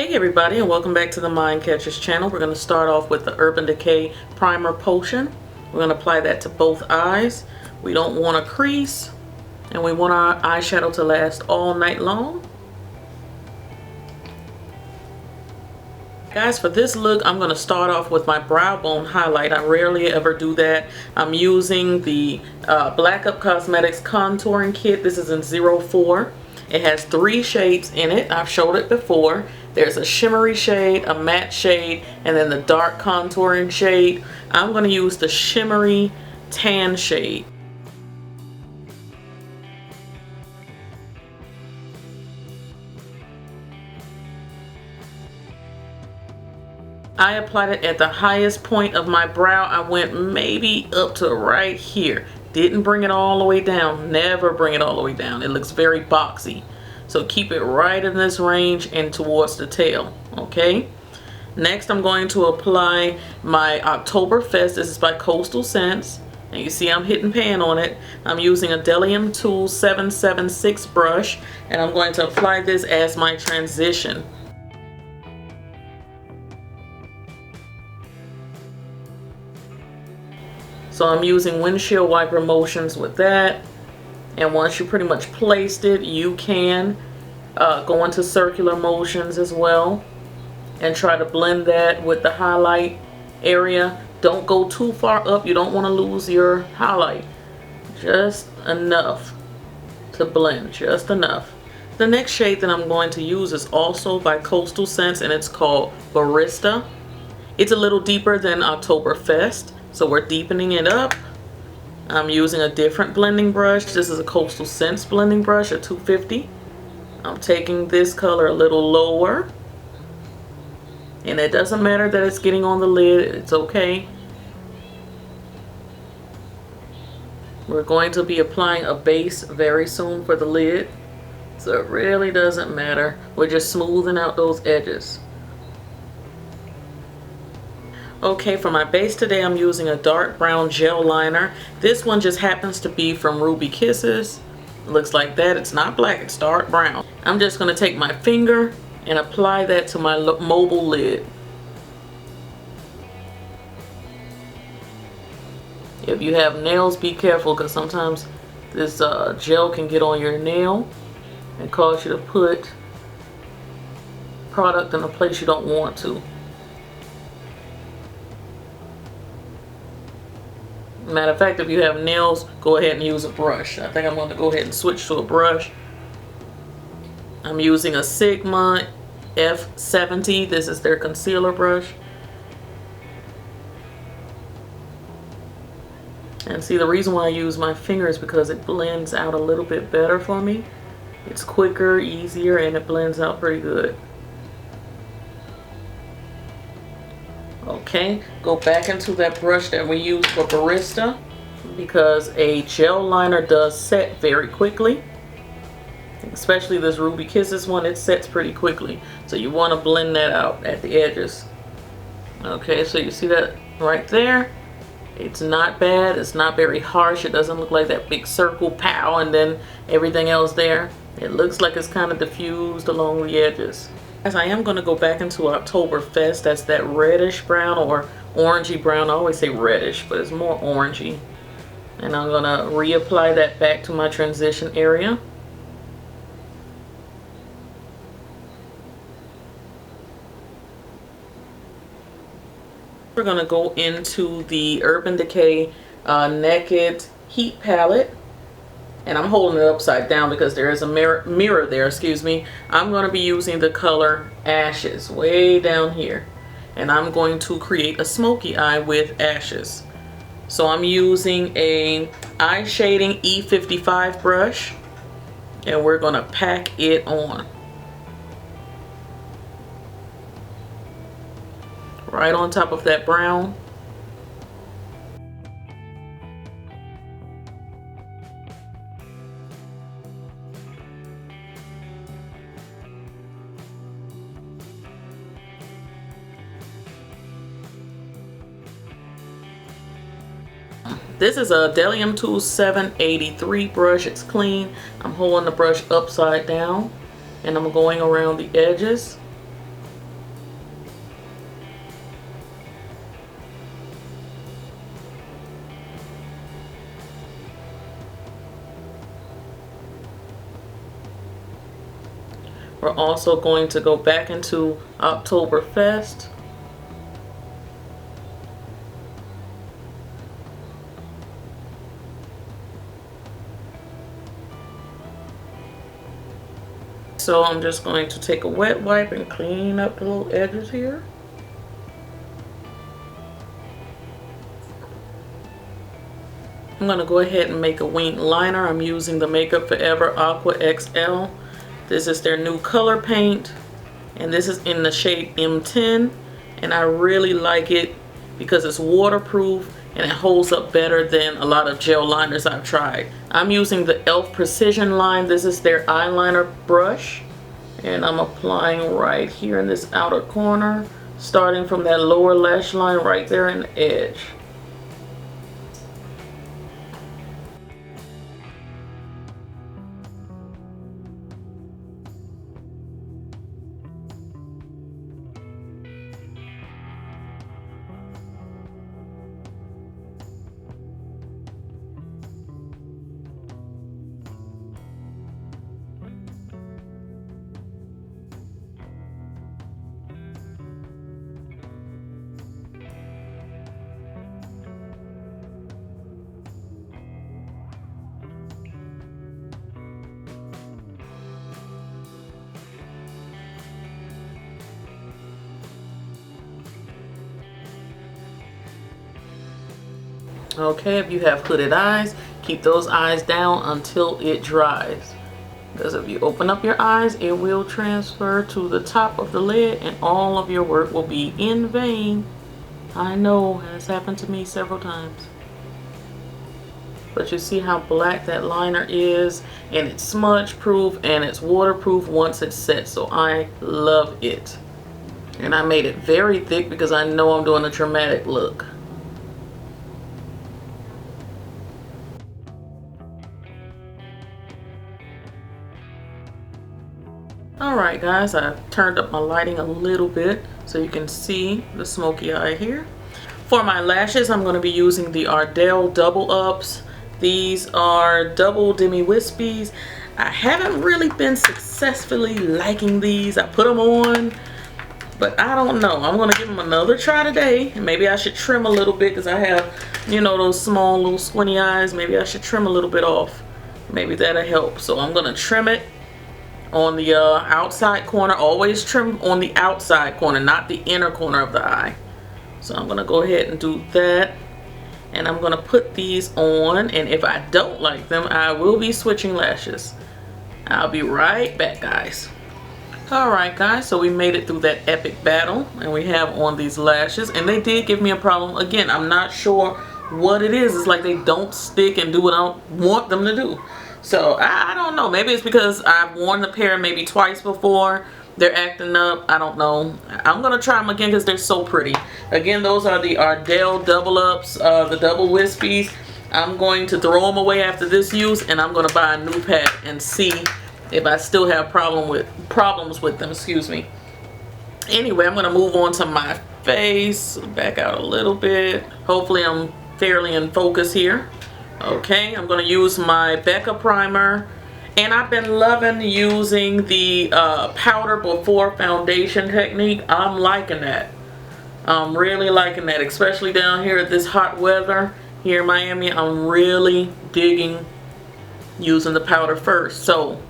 Hey everybody, and welcome back to the MindCatcher's channel. We're going to start off with the Urban Decay Primer Potion. We're going to apply that to both eyes. We don't want a crease, and we want our eyeshadow to last all night long. Guys, for this look, I'm going to start off with my brow bone highlight. I rarely ever do that. I'm using the Black Up Cosmetics Contouring Kit. This is in 04. It has 3 shades in it. I've showed it before. There's a shimmery shade, a matte shade, and then the dark contouring shade. I'm going to use the shimmery tan shade. I applied it at the highest point of my brow. I went maybe up to right here. Didn't bring it all the way down. Never bring it all the way down. It looks very boxy. So keep it right in this range and towards the tail. Okay. Next, I'm going to apply my Oktoberfest. This is by Coastal Scents. And you see I'm hitting pan on it. I'm using a Delium Tool 776 brush. And I'm going to apply this as my transition. So I'm using windshield wiper motions with that. And once you pretty much placed it, you can go into circular motions as well. And try to blend that with the highlight area. Don't go too far up. You don't want to lose your highlight. Just enough to blend. Just enough. The next shade that I'm going to use is also by Coastal Scents, and it's called Barista. It's a little deeper than Oktoberfest. So we're deepening it up. I'm using a different blending brush. This is a Coastal Scents blending brush, a 250. I'm taking this color a little lower. And it doesn't matter that it's getting on the lid. It's okay. We're going to be applying a base very soon for the lid. So it really doesn't matter. We're just smoothing out those edges. Okay, for my base today, I'm using a dark brown gel liner. This one just happens to be from Ruby Kisses. It looks like that. It's not black, it's dark brown. I'm just going to take my finger and apply that to my mobile lid. If you have nails, be careful, because sometimes this gel can get on your nail and cause you to put product in a place you don't want to. Matter of fact, if you have nails, go ahead and use a brush. I think I'm going to go ahead and switch to a brush. I'm using a Sigma F70. This is their concealer brush. And see, the reason why I use my finger is because it blends out a little bit better for me. It's quicker, easier, and it blends out pretty good. Okay, go back into that brush that we used for Barista, because a gel liner does set very quickly. Especially this Ruby Kisses one, it sets pretty quickly. So you want to blend that out at the edges. Okay, so you see that right there? It's not bad. It's not very harsh. It doesn't look like that big circle, pow, and then everything else there. It looks like it's kind of diffused along the edges. As I am going to go back into Oktoberfest, that's that reddish brown or orangey brown. I always say reddish, but it's more orangey. And I'm going to reapply that back to my transition area. We're going to go into the Urban Decay Naked Heat Palette. And I'm holding it upside down because there is a mirror there, excuse me. I'm going to be using the color Ashes way down here. And I'm going to create a smoky eye with Ashes. So I'm using a eye shading E55 brush. And we're going to pack it on. Right on top of that brown. This is a Delium Tool 783 brush. It's clean. I'm holding the brush upside down and I'm going around the edges. We're also going to go back into Oktoberfest. So I'm just going to take a wet wipe and clean up the little edges here. I'm going to go ahead and make a wing liner. I'm using the Makeup Forever Aqua XL. This is their new color paint, and this is in the shade M10, and I really like it because it's waterproof and it holds up better than a lot of gel liners I've tried. I'm using the e.l.f. Precision line. This is their eyeliner brush, and I'm applying right here in this outer corner, starting from that lower lash line right there in the edge. Okay, if you have hooded eyes, keep those eyes down until it dries. Because if you open up your eyes, it will transfer to the top of the lid and all of your work will be in vain. I know, it has happened to me several times. But you see how black that liner is, and it's smudge proof and it's waterproof once it's set, so I love it. And I made it very thick because I know I'm doing a dramatic look. Alright guys, I turned up my lighting a little bit so you can see the smoky eye here. For my lashes, I'm going to be using the Ardell Double Ups. These are double demi wispies. I haven't really been successfully liking these. I put them on, but I don't know. I'm going to give them another try today. Maybe I should trim a little bit because I have, you know, those small little squinty eyes. Maybe I should trim a little bit off. Maybe that'll help. So I'm going to trim it on the outside corner. Always trim on the outside corner, not the inner corner of the eye. So I'm going to go ahead and do that. And I'm going to put these on, and if I don't like them, I will be switching lashes. I'll be right back, guys. Alright guys, so we made it through that epic battle, and we have on these lashes, and they did give me a problem. Again, I'm not sure what it is. It's like they don't stick and do what I want them to do. So I don't know, maybe it's because I've worn the pair maybe twice before. They're acting up, I don't know. I'm gonna try them again because they're so pretty. Again, those are the Ardell Double Ups, the double wispies. I'm going to throw them away after this use, and I'm gonna buy a new pack and see if I still have problems with them, excuse me. Anyway, I'm gonna move on to my face, back out a little bit. Hopefully I'm fairly in focus here. Okay, I'm going to use my Becca primer, and I've been loving using the powder before foundation technique. I'm liking that. I'm really liking that, especially down here at this hot weather here in Miami. I'm really digging using the powder first. So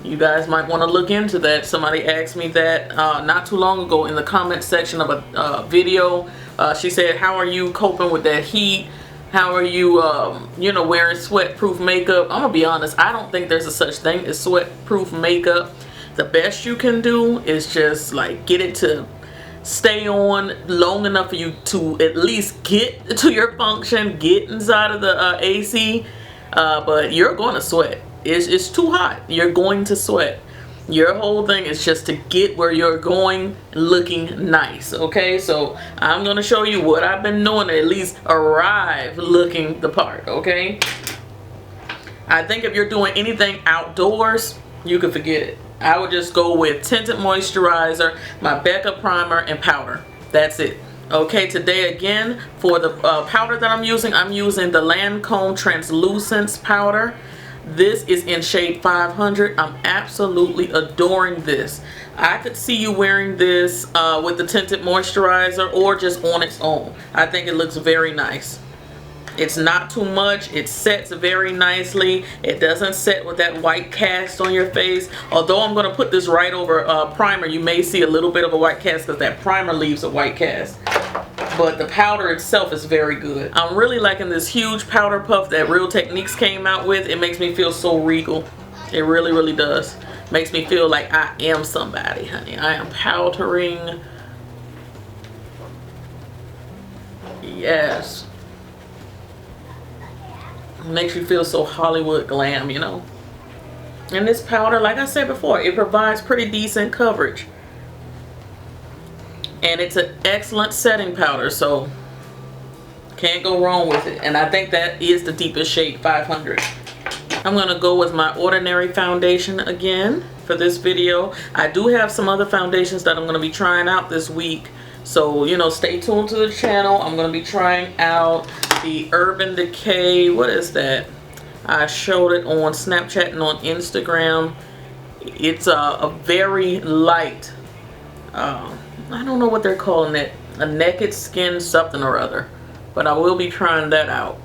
you guys might want to look into that. Somebody asked me that not too long ago in the comment section of a video. She said, how are you coping with that heat? How are you, you know, wearing sweat-proof makeup? I'm gonna be honest, I don't think there's a such thing as sweat-proof makeup. The best you can do is just like get it to stay on long enough for you to at least get to your function, get inside of the AC, but you're going to sweat. It's too hot. You're going to sweat. Your whole thing is just to get where you're going looking nice, okay? So I'm going to show you what I've been doing to at least arrive looking the part, okay? I think if you're doing anything outdoors, you can forget it. I would just go with tinted moisturizer, my Becca primer, and powder. That's it. Okay, today again, for the powder that I'm using the Lancôme Translucence powder. This is in shade 500. I'm absolutely adoring this. I could see you wearing this with the tinted moisturizer or just on its own. I think it looks very nice. It's not too much. It sets very nicely. It doesn't set with that white cast on your face. Although I'm going to put this right over primer, you may see a little bit of a white cast because that primer leaves a white cast. But the powder itself is very good. I'm really liking this huge powder puff that Real Techniques came out with. It makes me feel so regal. It really, really does. Makes me feel like I am somebody, honey. I am powdering. Yes. Makes you feel so Hollywood glam, you know. And this powder, like I said before, it provides pretty decent coverage. And it's an excellent setting powder, so can't go wrong with it. And I think that is the deepest shade, 500. I'm going to go with my Ordinary foundation again for this video. I do have some other foundations that I'm going to be trying out this week. So, you know, stay tuned to the channel. I'm going to be trying out the Urban Decay. What is that? I showed it on Snapchat and on Instagram. It's a very light, I don't know what they're calling it. A naked skin something or other. But I will be trying that out.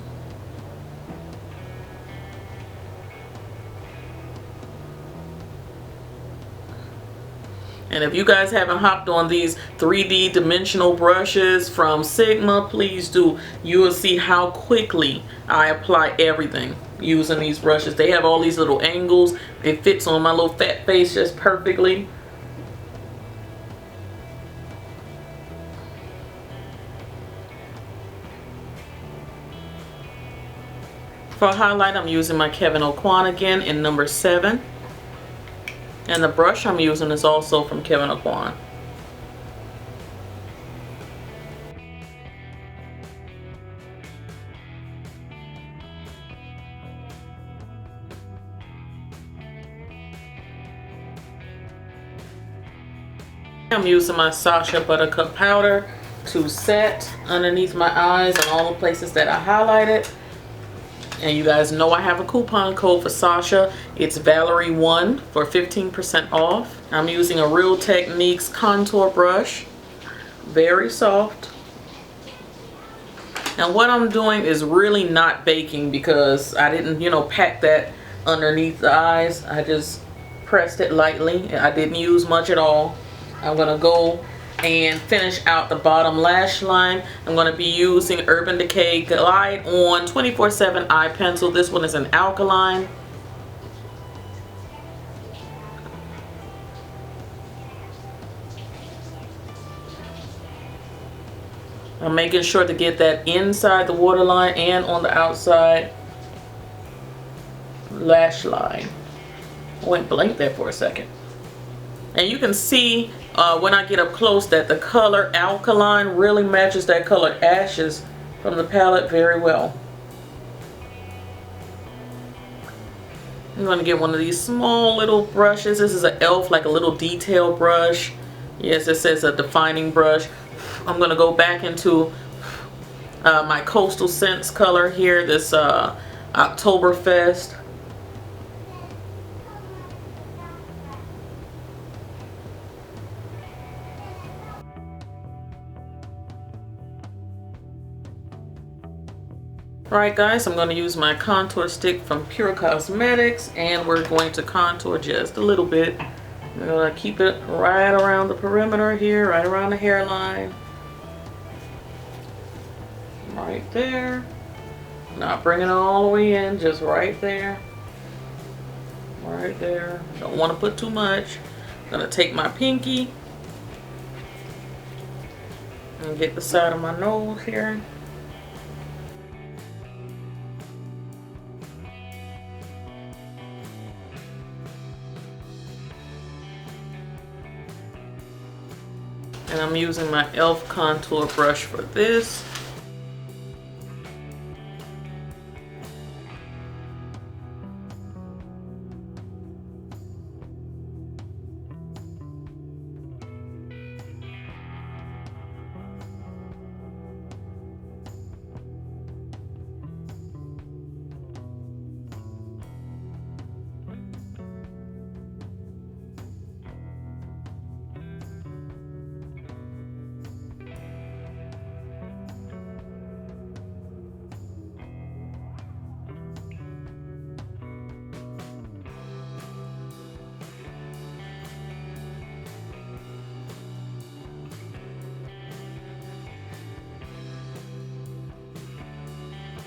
And if you guys haven't hopped on these 3D dimensional brushes from Sigma, please do. You will see how quickly I apply everything using these brushes. They have all these little angles. It fits on my little fat face just perfectly. For highlight, I'm using my Kevyn Aucoin again in number 7. And the brush I'm using is also from Kevyn Aucoin. I'm using my Sacha Buttercup powder to set underneath my eyes and all the places that I highlighted. And you guys know I have a coupon code for Sacha. It's Valerie1 for 15% off. I'm using a Real Techniques contour brush. Very soft. And what I'm doing is really not baking because I didn't, you know, pack that underneath the eyes. I just pressed it lightly. I didn't use much at all. I'm going to go and finish out the bottom lash line. I'm going to be using Urban Decay Glide On 24/7 eye pencil. This one is an alkaline. I'm making sure to get that inside the waterline and on the outside lash line. I went blank there for a second. And you can see when I get up close that the color alkaline really matches that color ashes from the palette very well. I'm going to get one of these small little brushes. This is an e.l.f. like a little detail brush. Yes, it says a defining brush. I'm going to go back into my Coastal Scents color here, this Oktoberfest. Alright guys, I'm going to use my contour stick from Pure Cosmetics and we're going to contour just a little bit. I'm going to keep it right around the perimeter here, right around the hairline. Right there. Not bringing it all the way in, just right there. Right there. Don't want to put too much. I'm going to take my pinky and get the side of my nose here. And I'm using my e.l.f. contour brush for this.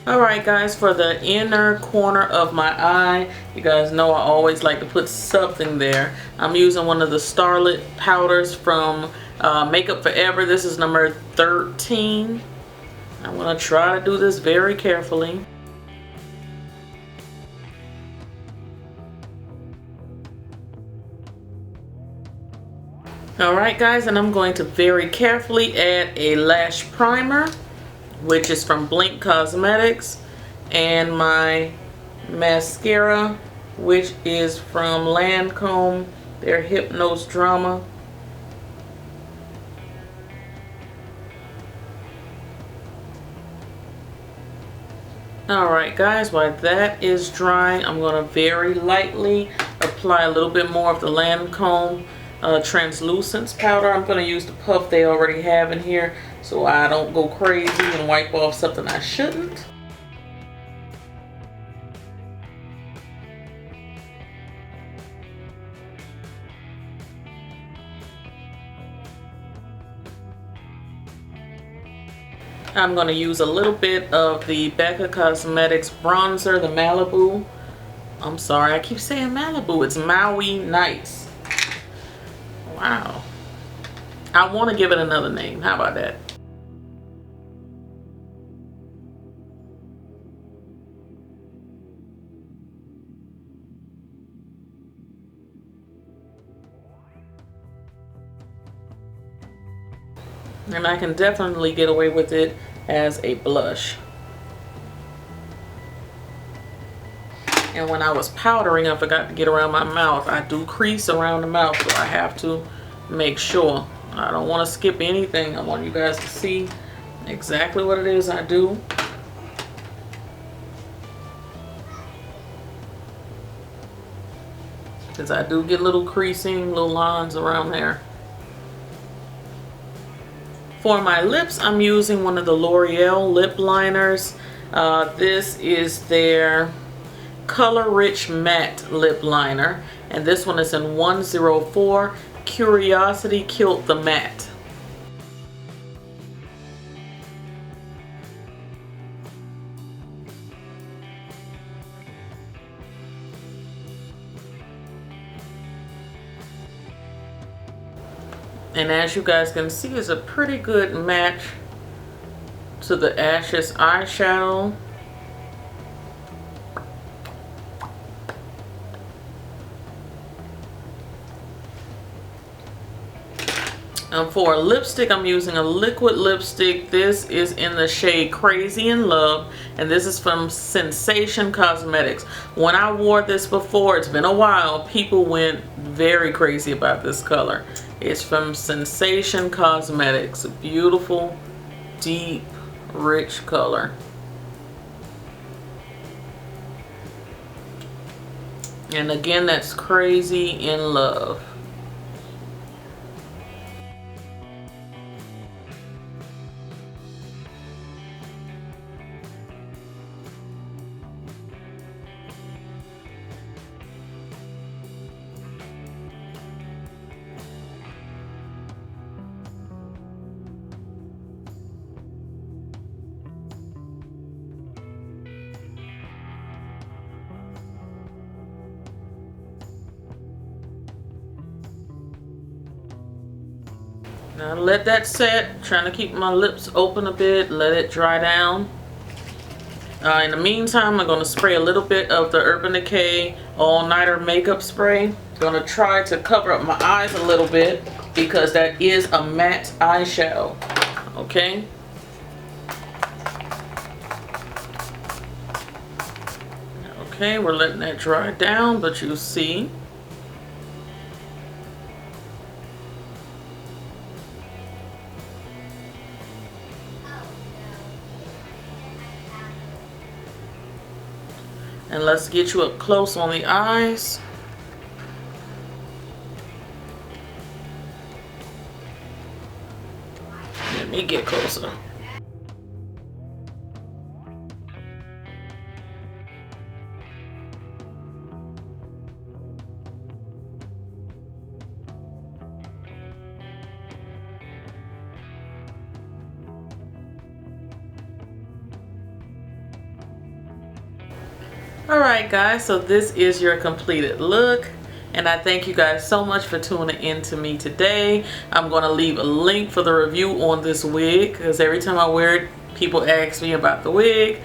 Alright guys, for the inner corner of my eye, you guys know I always like to put something there. I'm using one of the Starlit powders from Makeup Forever. This is number 13. I'm going to try to do this very carefully. Alright guys, and I'm going to very carefully add a lash primer, which is from Blink Cosmetics, and my mascara, which is from Lancôme, their Hypnose Drama. Alright guys, while that is drying, I'm going to very lightly apply a little bit more of the Lancôme Translucence powder. I'm going to use the puff they already have in here so I don't go crazy and wipe off something I shouldn't. I'm going to use a little bit of the Becca Cosmetics bronzer, the Malibu. I'm sorry, I keep saying Malibu. It's Maui Nights. Wow. I want to give it another name. How about that? And I can definitely get away with it as a blush. And when I was powdering, I forgot to get around my mouth. I do crease around the mouth, so I have to make sure. I don't want to skip anything. I want you guys to see exactly what it is I do. Because I do get little creasing, little lines around there. For my lips, I'm using one of the L'Oreal lip liners. This is their Color Rich Matte lip liner, and this one is in 104 Curiosity Kilt the Matte. And as you guys can see, it's a pretty good match to the Ashes eyeshadow. For a lipstick, I'm using a liquid lipstick. This is in the shade Crazy in Love, and this is from Sensation Cosmetics. When I wore this before, it's been a while, people went very crazy about this color. It's from Sensation Cosmetics. A beautiful, deep, rich color. And again, that's Crazy in Love. Now let that set. Trying to keep my lips open a bit. Let it dry down. In the meantime, I'm going to spray a little bit of the Urban Decay All Nighter Makeup Spray. Going to try to cover up my eyes a little bit because that is a matte eyeshadow. Okay. Okay, we're letting that dry down, but you see. And let's get you up close on the eyes. Let me get closer. Alright guys, so this is your completed look. And I thank you guys so much for tuning in to me today. I'm going to leave a link for the review on this wig, because every time I wear it, people ask me about the wig.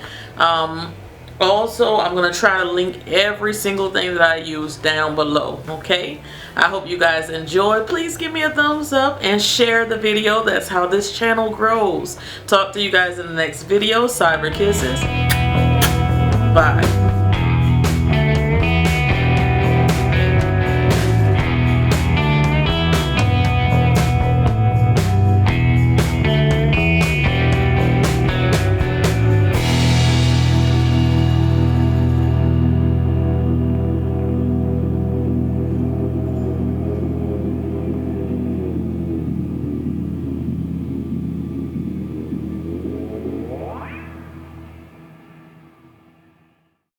Also, I'm going to try to link every single thing that I use down below, okay? I hope you guys enjoy. Please give me a thumbs up and share the video. That's how this channel grows. Talk to you guys in the next video. Cyber kisses. Bye.